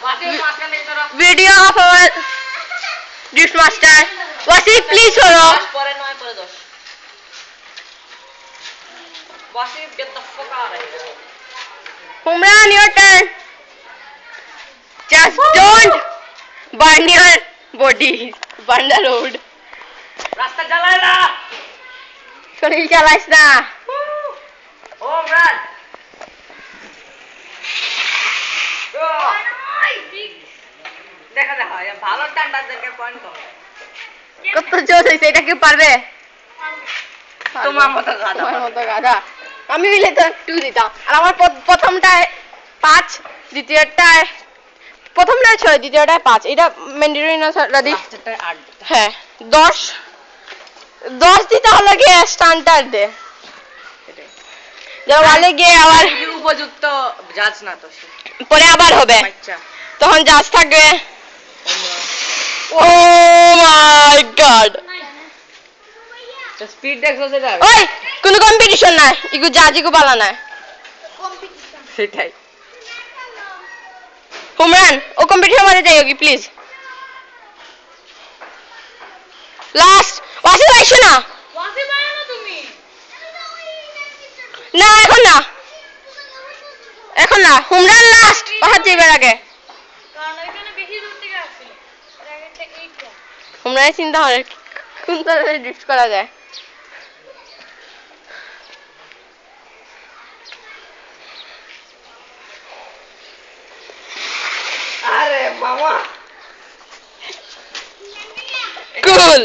Video of our Drift Master. Wasif, please follow. Wasif, get the fuck out of here. Humran, your turn. Just don't burn your body. Burn the road. Rasta jalai na. Shoril chalais na. Oh, man. দেখা দেখা ভালো টান্ডারদেরকে point কমে কত জোর হইছে এটা কি পারবে তোমার মতো গাধা আমি হইলে তো 2 দিতাম আর আমার প্রথমটায় 5 দ্বিতীয়টায় প্রথমটায় 6 দ্বিতীয়টায় 5 এটা ম্যান্ডেটরি না দাদি লাস্টটায় 8 হ্যাঁ 10 দিতে হলো কি স্ট্যান্ডার্ড দে যা বলে গিয়ে আবার উপযুক্ত জাজ না তো পরে আবার হবে আচ্ছা তখন জাজ থাকবে ও মাই গড স্পিড দেখছো সেটা ওই কোনো কম্পিটিশন নাই ইগু জাজিগু বালা নাই সেটাই হুমরান ও কম্পিটিশন মারে যাইও কি প্লিজ লাস্ট ওয়াসি আইছো না ওয়াসি মারো না তুমি না এখন না হুমরান লাস্ট বাহার যাইবার আগে কারণ এখানে বেশি দূর থেকে আসছে জায়গাটা এইটা হুমরান চিন্তা করে কোন তরফে ড্রিফট করা যায় আরে মামা কুল